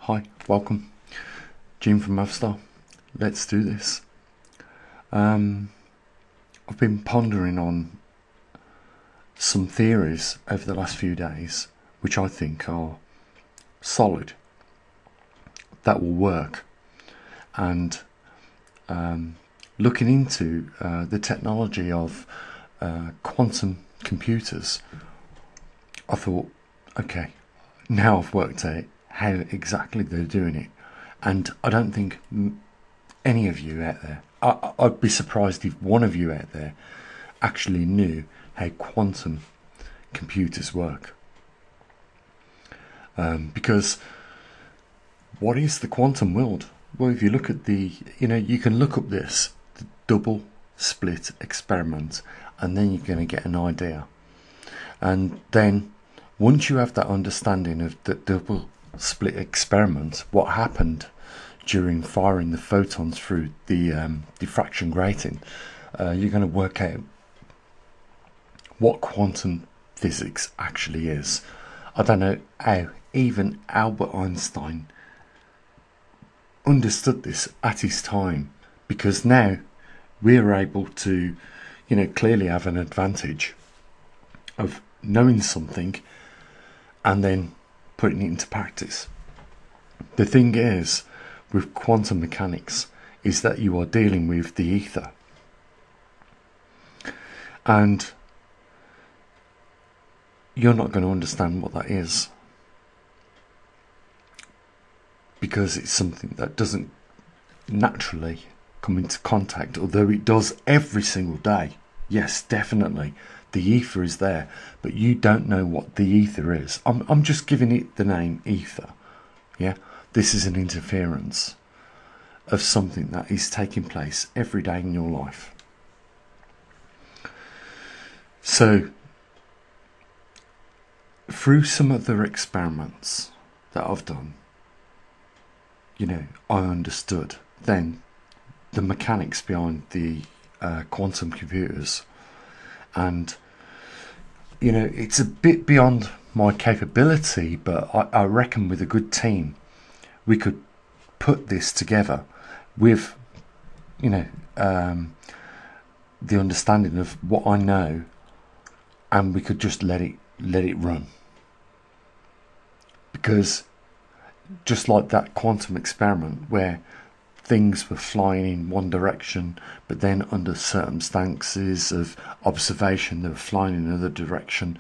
Hi, welcome. Jim from Mavstar. Let's do this. I've been pondering on some theories over the last few days, which I think are solid, that will work. And looking into the technology of quantum computers, I thought, okay, now I've worked out how exactly they're doing it. And I don't think any of you out there, I'd be surprised if one of you out there actually knew how quantum computers work. Because what is the quantum world? Well, if you look at you can look up the double slit experiment, and then you're going to get an idea. And then once you have that understanding of the double slit experiment, what happened during firing the photons through the diffraction grating, you're going to work out what quantum physics actually is. I don't know how even Albert Einstein understood this at his time, because now we're able to, clearly have an advantage of knowing something and then putting it into practice. The thing is, with quantum mechanics, is that you are dealing with the ether. And you're not going to understand what that is, because it's something that doesn't naturally come into contact, although it does every single day. Yes, definitely. The ether is there, but you don't know what the ether is. I'm just giving it the name ether. Yeah, this is an interference of something that is taking place every day in your life. So, through some other experiments that I've done, I understood then the mechanics behind the quantum computers. And it's a bit beyond my capability, but I reckon with a good team we could put this together with the understanding of what I know, and we could just let it run. Because just like that quantum experiment where things were flying in one direction, but then under circumstances of observation they were flying in another direction,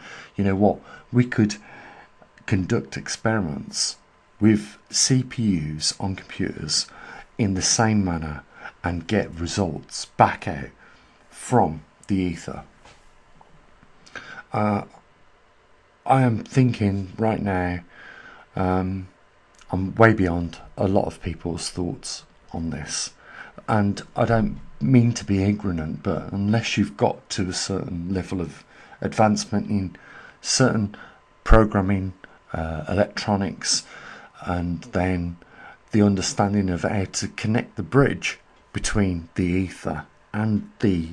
we could conduct experiments with CPUs on computers in the same manner and get results back out from the ether. I am thinking right now, I'm way beyond a lot of people's thoughts on this, and I don't mean to be ignorant, but unless you've got to a certain level of advancement in certain programming, electronics, and then the understanding of how to connect the bridge between the ether and the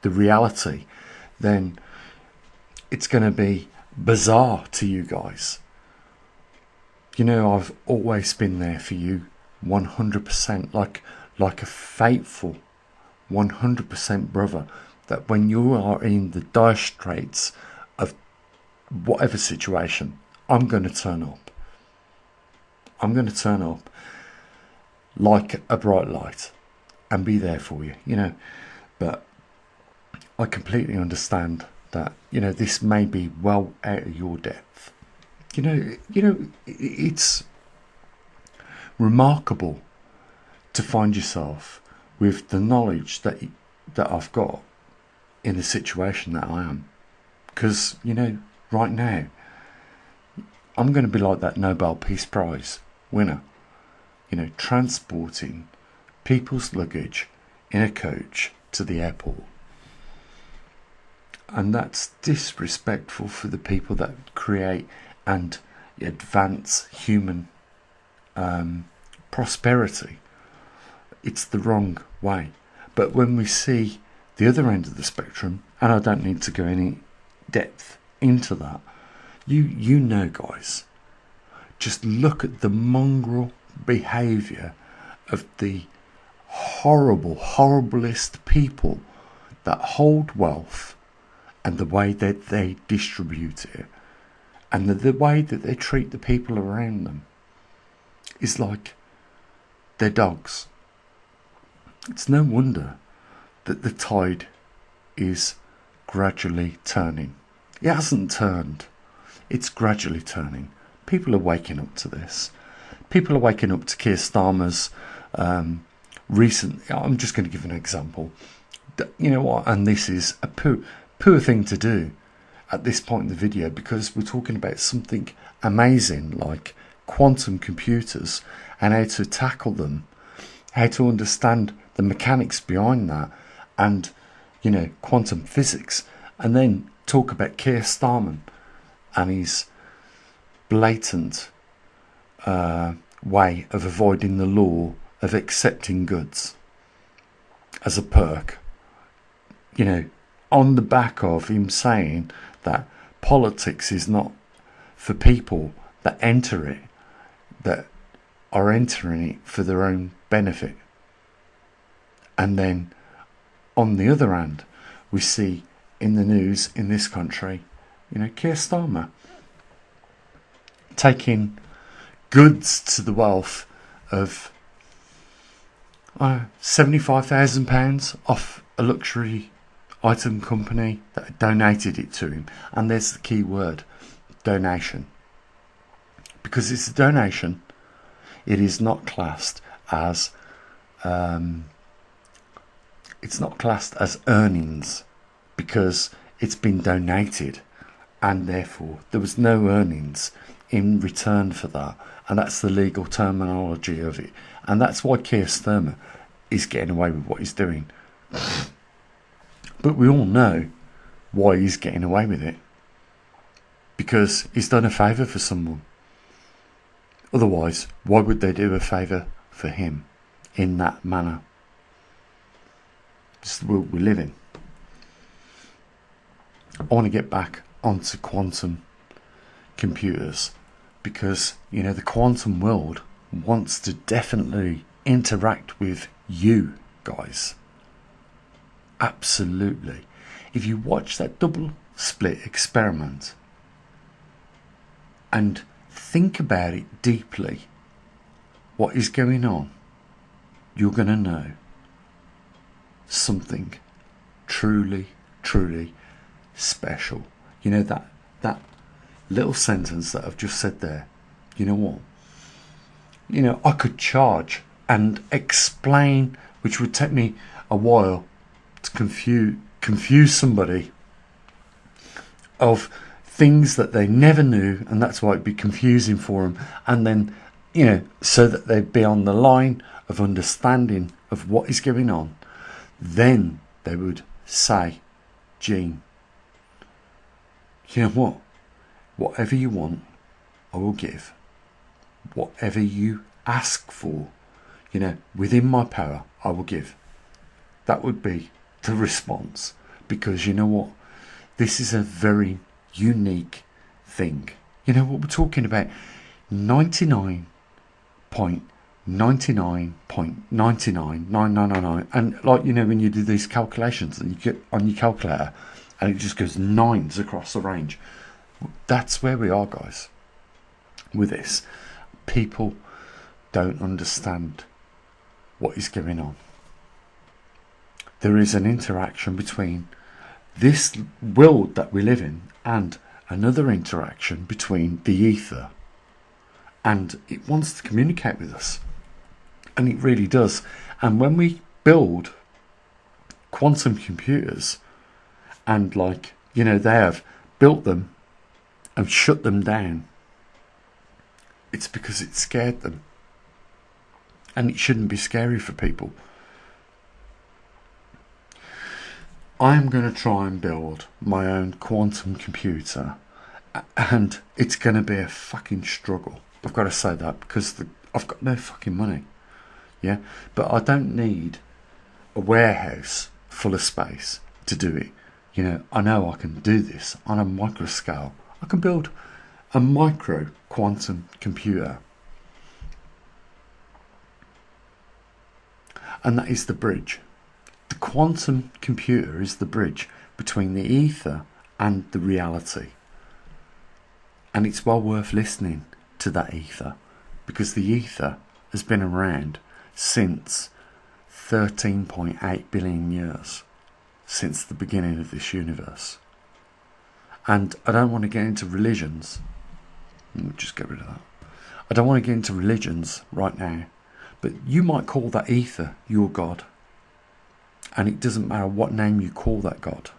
reality, then it's going to be bizarre to you guys. I've always been there for you 100%, like a faithful 100% brother, that when you are in the dire straits of whatever situation, I'm going to turn up. I'm going to turn up like a bright light and be there for you, but I completely understand that, this may be well out of your depth. It's remarkable to find yourself with the knowledge that I've got in the situation that I am, because right now I'm going to be like that Nobel Peace Prize winner, transporting people's luggage in a coach to the airport. And that's disrespectful for the people that create and advance human prosperity. It's the wrong way. But when we see the other end of the spectrum, and I don't need to go any depth into that, you know guys, just look at the mongrel behaviour of the horriblest people that hold wealth, and the way that they distribute it, and the way that they treat the people around them is like they're dogs. It's no wonder that the tide is gradually turning. It hasn't turned. It's gradually turning. People are waking up to this. People are waking up to Keir Starmer's recent... I'm just going to give an example. You know what? And this is a poor thing to do at this point in the video, because we're talking about something amazing like quantum computers and how to tackle them, how to understand the mechanics behind that, and quantum physics, and then talk about Keir Starmer and his blatant way of avoiding the law of accepting goods as a perk, on the back of him saying that politics is not for people that enter it, that are entering it for their own benefit. And then on the other hand, we see in the news in this country, Keir Starmer taking goods to the wealth of £75,000 off a luxury item company that donated it to him. And there's the key word, donation. Because it's a donation, it is not classed as earnings, because it's been donated, and therefore there was no earnings in return for that. And that's the legal terminology of it. And that's why Keir Starmer is getting away with what he's doing. But we all know why he's getting away with it. Because he's done a favour for someone. Otherwise, why would they do a favour for him in that manner? It's the world we live in. I want to get back onto quantum computers, because the quantum world wants to definitely interact with you guys. Absolutely. If you watch that double split experiment and think about it deeply, what is going on, you're going to know something truly special. That little sentence that I've just said there, you know what? I could charge and explain, which would take me a while, to confuse somebody of things that they never knew, and that's why it'd be confusing for them. And then, so that they'd be on the line of understanding of what is going on, then they would say, Gene, you know what? Whatever you want, I will give. Whatever you ask for, within my power, I will give. That would be the response. Because you know what? This is a very unique thing. What we're talking about, 99.99.99999, and when you do these calculations and you get on your calculator and it just goes nines across the range, that's where we are, guys, with this. People don't understand what is going on. There is an interaction between this world that we live in and another interaction between the ether, and it wants to communicate with us, and it really does. And when we build quantum computers, and they have built them and shut them down, it's because it scared them, and it shouldn't be scary for people. I'm going to try and build my own quantum computer, and it's going to be a fucking struggle. I've got to say that, because I've got no fucking money. Yeah, but I don't need a warehouse full of space to do it. I know I can do this on a micro scale. I can build a micro quantum computer. And that is the bridge. The quantum computer is the bridge between the ether and the reality. And it's well worth listening to that ether, because the ether has been around since 13.8 billion years, since the beginning of this universe. And I don't want to get into religions. Let me just get rid of that. I don't want to get into religions right now, but you might call that ether your God. And it doesn't matter what name you call that God,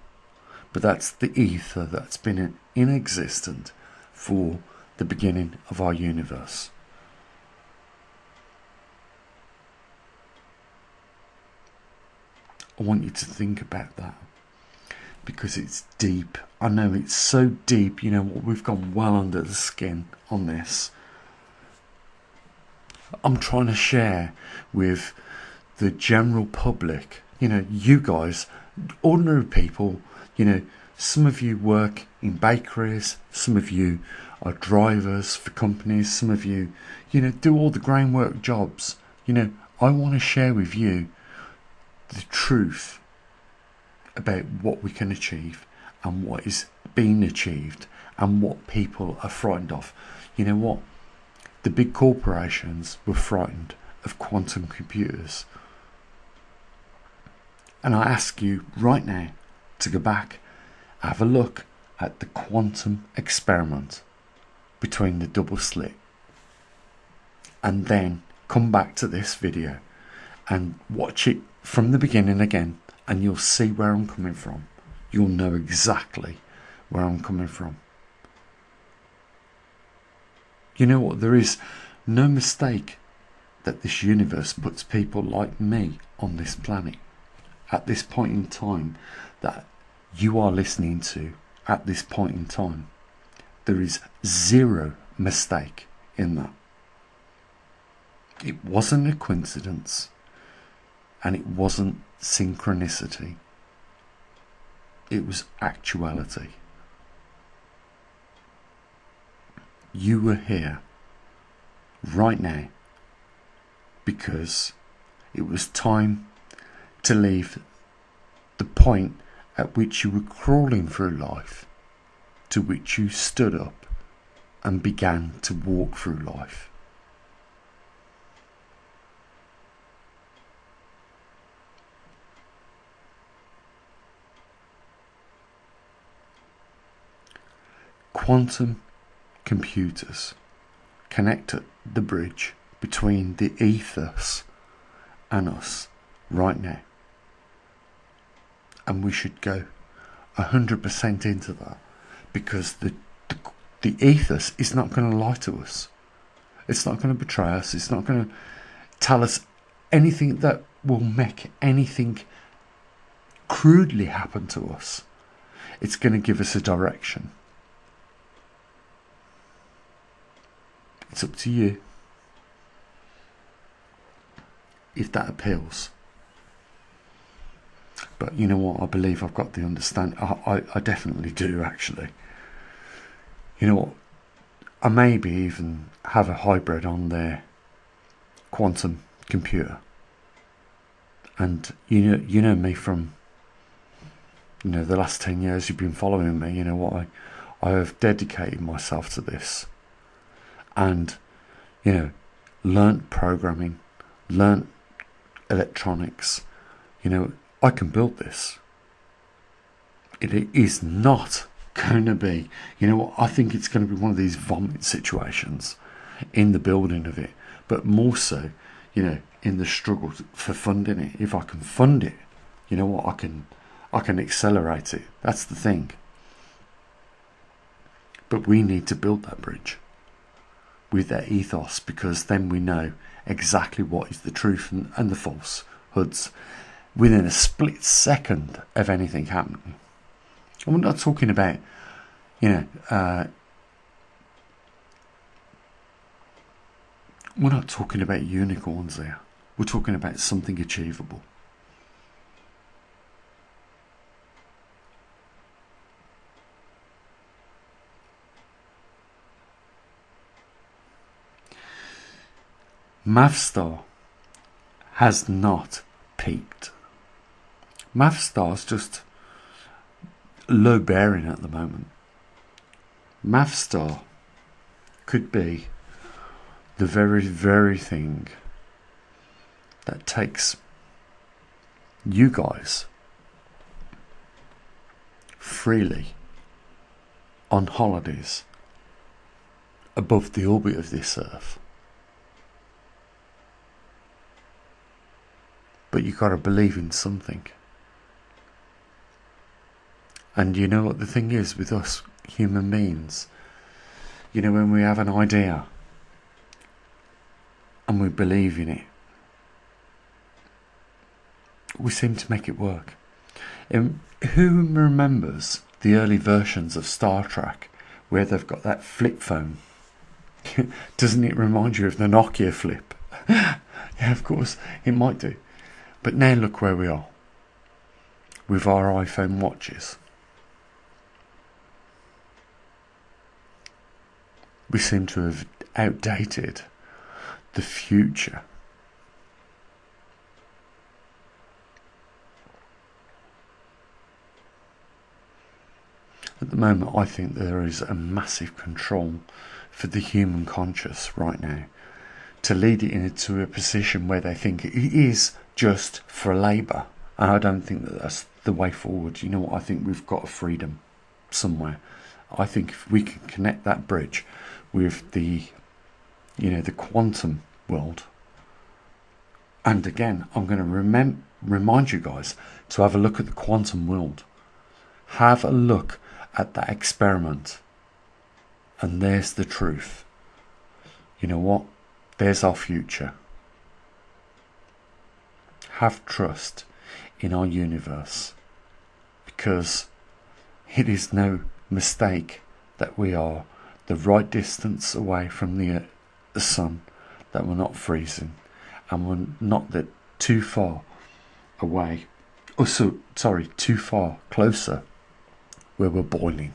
but that's the ether that's been in existence for the beginning of our universe. I want you to think about that, because it's deep. I know it's so deep, we've gone well under the skin on this. I'm trying to share with the general public, you guys, ordinary people, some of you work in bakeries, some of you are drivers for companies, some of you, do all the groundwork jobs. I want to share with you the truth about what we can achieve and what is being achieved and what people are frightened of. You know what? The big corporations were frightened of quantum computers. And I ask you right now to go back, have a look at the quantum experiment between the double slit, and then come back to this video and watch it from the beginning again, and you'll see where I'm coming from. You'll know exactly where I'm coming from. You know what? There is no mistake that this universe puts people like me on this planet at this point in time that you are listening to at this point in time. There is zero mistake in that. It wasn't a coincidence, and it wasn't synchronicity. It was actuality. You were here right now because it was time to leave the point at which you were crawling through life to which you stood up and began to walk through life. Quantum computers connect at the bridge between the ethos and us right now. And we should go 100% into that, because the ethos is not going to lie to us. It's not going to betray us. It's not going to tell us anything that will make anything crudely happen to us. It's going to give us a direction. It's up to you if that appeals. But you know what? I believe I've got the understanding. I definitely do, actually. You know what? I maybe even have a hybrid on their quantum computer. And you know me from the last 10 years you've been following me. You know what? I have dedicated myself to this. And, learnt programming, learnt electronics. I can build this. It is not going to be, I think it's going to be one of these vomit situations in the building of it, but more so, in the struggle for funding it. If I can fund it, I can accelerate it. That's the thing. But we need to build that bridge with their ethos, because then we know exactly what is the truth and the falsehoods within a split second of anything happening. And we're not talking about, we're not talking about unicorns here. We're talking about something achievable. Mavstar has not peaked. Mavstar's just low bearing at the moment. Mavstar could be the very, very thing that takes you guys freely on holidays above the orbit of this earth. But you gotta believe in something. And you know what the thing is with us human beings? You know, when we have an idea and we believe in it, we seem to make it work. Who remembers the early versions of Star Trek where they've got that flip phone? Doesn't it remind you of the Nokia flip? Yeah, of course, it might do. But now look where we are with our iPhone watches. We seem to have outdated the future. At the moment, I think there is a massive control for the human conscious right now to lead it into a position where they think it is just for labour. And I don't think that that's the way forward. You know what? I think we've got a freedom somewhere. I think if we can connect that bridge with the quantum world. And again, I'm going to remind you guys to have a look at the quantum world. Have a look at that experiment. And there's the truth. You know what? There's our future. Have trust in our universe, because it is no mistake that we are the right distance away from the sun, that we're not freezing, and we're not that too far away, too far closer where we're boiling.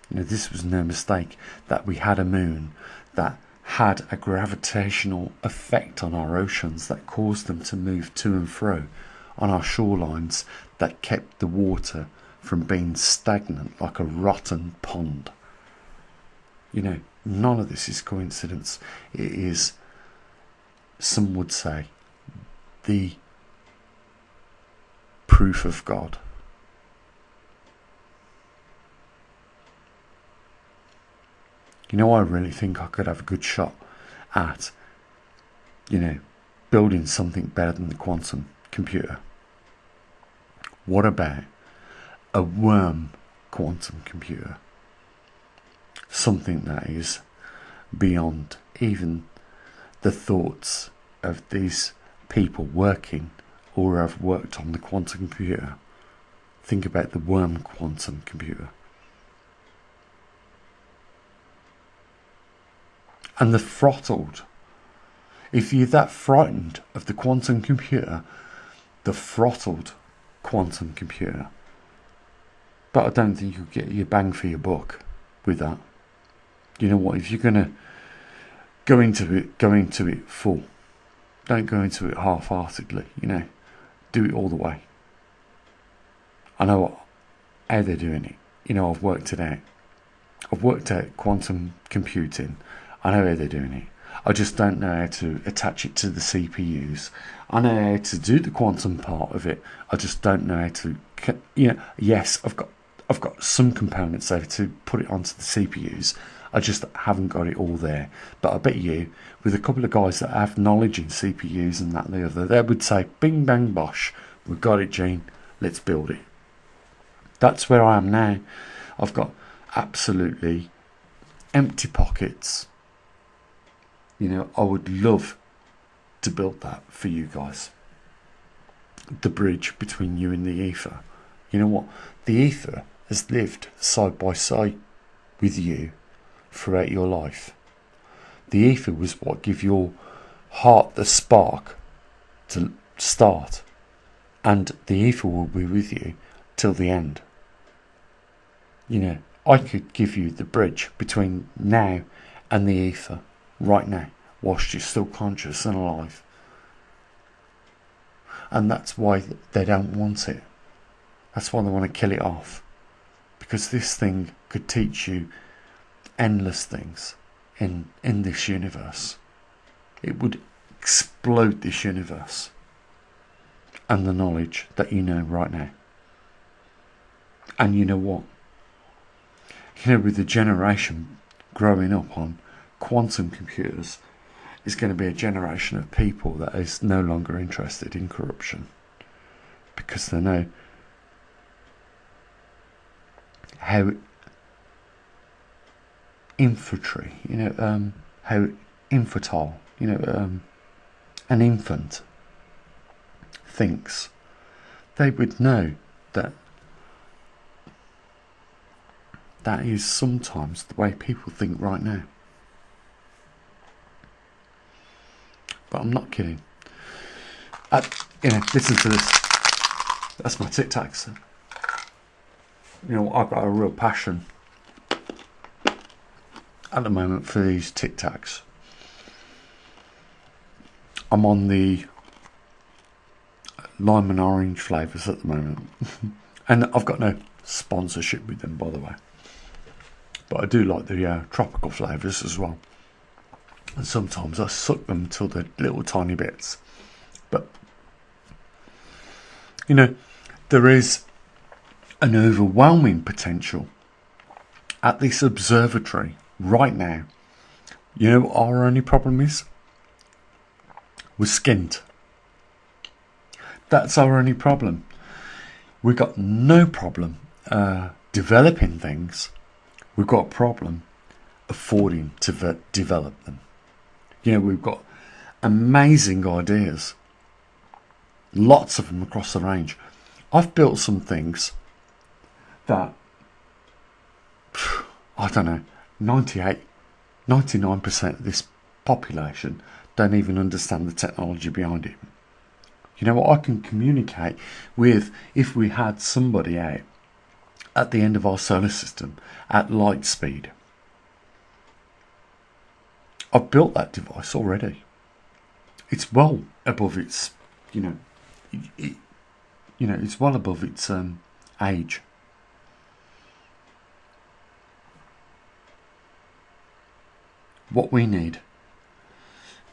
You know, this was no mistake that we had a moon that had a gravitational effect on our oceans that caused them to move to and fro on our shorelines, that kept the water from being stagnant like a rotten pond. You know, none of this is coincidence. It is, some would say, the proof of God. You know, I really think I could have a good shot at, building something better than the quantum computer. What about a worm quantum computer? Something that is beyond even the thoughts of these people working or have worked on the quantum computer. Think about the worm quantum computer. And the throttled. If you're that frightened of the quantum computer, the throttled quantum computer. But I don't think you'll get your bang for your buck with that. You know what? If you're going to go into it full. Don't go into it half-heartedly, Do it all the way. I know how they're doing it. I've worked it out. I've worked out quantum computing. I know how they're doing it. I just don't know how to attach it to the CPUs. I know how to do the quantum part of it. I just don't know how to, yes, I've got some components there to put it onto the CPUs. I just haven't got it all there. But I bet you, with a couple of guys that have knowledge in CPUs and that and the other, they would say, bing bang bosh, we've got it, Gene, let's build it. That's where I am now. I've got absolutely empty pockets. I would love to build that for you guys. The bridge between you and the ether. You know what? The ether has lived side by side with you throughout your life. The ether was what gave your heart the spark to start. And the ether will be with you till the end. I could give you the bridge between now and the ether. Right now, whilst you're still conscious and alive. And that's why they don't want it. That's why they want to kill it off. Because this thing could teach you endless things in this universe. It would explode this universe and the knowledge that you know right now. And you know what? You know, with the generation growing up on quantum computers, is going to be a generation of people that is no longer interested in corruption, because they know how infantry, how infantile, an infant thinks. They would know that that is sometimes the way people think right now. But I'm not kidding. Listen to this. That's my Tic Tacs. I've got a real passion at the moment for these Tic Tacs. I'm on the lime and orange flavours at the moment. And I've got no sponsorship with them, by the way. But I do like the tropical flavours as well. And sometimes I suck them till they're little tiny bits. But, there is an overwhelming potential at this observatory right now. Our only problem is we're skint. That's our only problem. We've got no problem developing things. We've got a problem affording to develop them. We've got amazing ideas. Lots of them across the range. I've built some things that, I don't know, 99% of this population don't even understand the technology behind it. I can communicate with, if we had somebody out at the end of our solar system at light speed. I've built that device already. It's well above its, it's well above its age. What we need,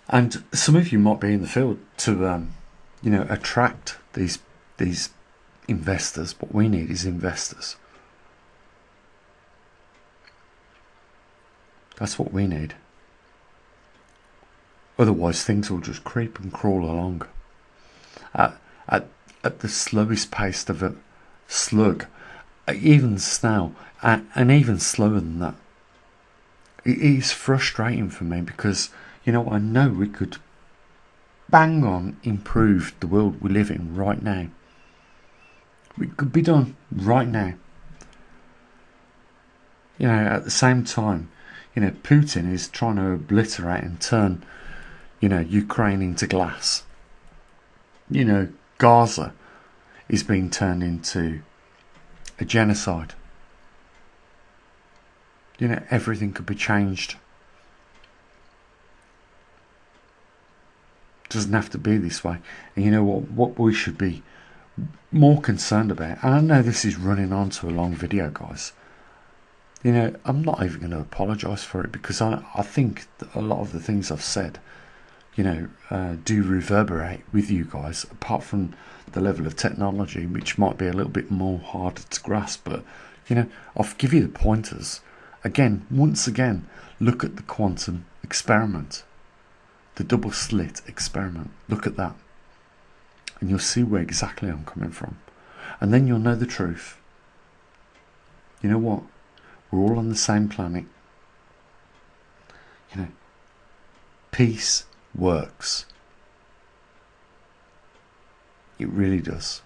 and some of you might be in the field to, attract these investors. What we need is investors. That's what we need. Otherwise, things will just creep and crawl along at the slowest pace of a slug, even snail, and even slower than that. It is frustrating for me because, I know we could bang on improve the world we live in right now. It could be done right now. At the same time, Putin is trying to obliterate and turn, Ukraine into glass. Gaza is being turned into a genocide. Everything could be changed. It doesn't have to be this way. And what we should be more concerned about, and I know this is running on to a long video, guys. I'm not even going to apologise for it, because I think that a lot of the things I've said, do reverberate with you guys, apart from the level of technology, which might be a little bit more harder to grasp. But, I'll give you the pointers. Once again, look at the quantum experiment, the double slit experiment. Look at that, and you'll see where exactly I'm coming from. And then you'll know the truth. You know what? We're all on the same planet. Peace works. It really does.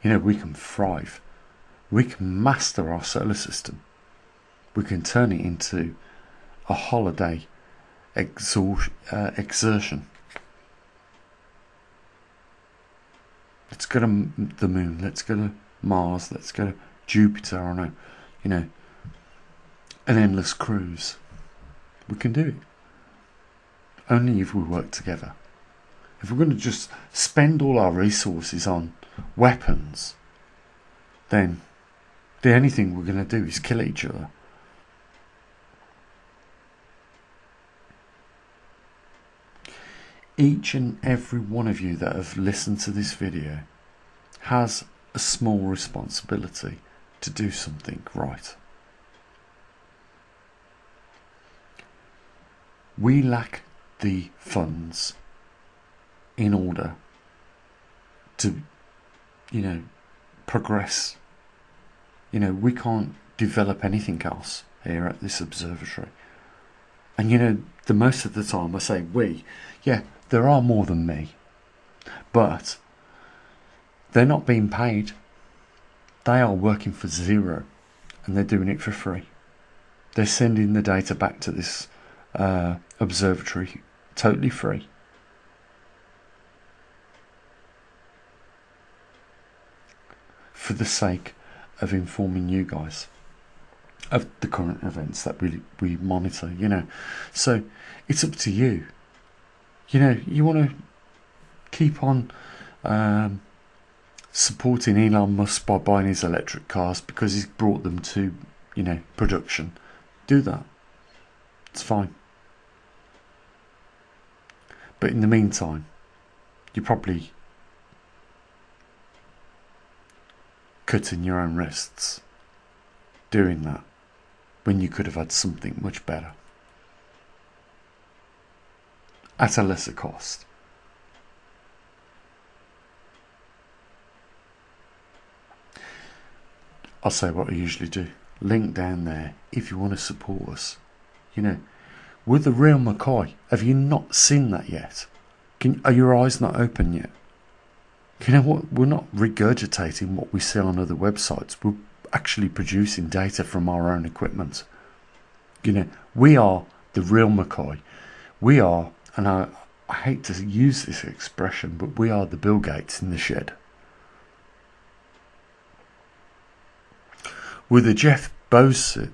We can thrive. We can master our solar system. We can turn it into a holiday exertion. Let's go to the moon. Let's go to Mars. Let's go to Jupiter on an endless cruise. We can do it. Only if we work together. If we're going to just spend all our resources on weapons, then the only thing we're going to do is kill each other. Each and every one of you that have listened to this video has a small responsibility to do something right. We lack the funds in order to, progress. We can't develop anything else here at this observatory. And the most of the time I say we, there are more than me, but they're not being paid. They are working for zero, and they're doing it for free. They're sending the data back to this observatory totally free. For the sake of informing you guys of the current events that we monitor, So it's up to you. You want to keep on supporting Elon Musk by buying his electric cars because he's brought them to, production. Do that. It's fine. But in the meantime, you're probably cutting your own wrists doing that when you could have had something much better at a lesser cost. I'll say what I usually do. Link down there if you want to support us. We're the real McCoy. Have you not seen that yet? Are your eyes not open yet? You know what? We're not regurgitating what we see on other websites. We're actually producing data from our own equipment. We are the real McCoy. We are, and I hate to use this expression, but we are the Bill Gates in the shed. We're the Jeff Bezos,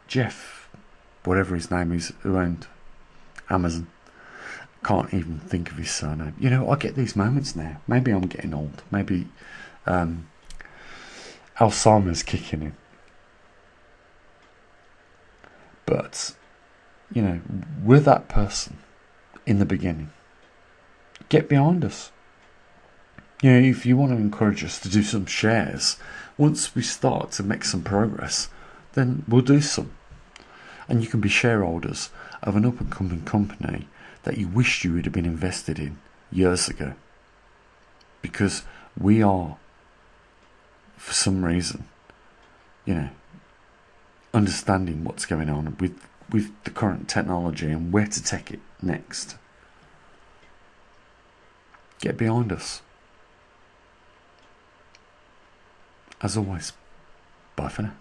Jeff, whatever his name is, who owned Amazon. Can't even think of his surname. I get these moments now. Maybe I'm getting old. Maybe Alzheimer's kicking in. But, we're that person in the beginning. Get behind us. If you want to encourage us to do some shares, once we start to make some progress, then we'll do some. And you can be shareholders of an up-and-coming company that you wished you would have been invested in years ago. Because we are, for some reason, understanding what's going on with the current technology and where to take it next. Get behind us. As always, bye for now.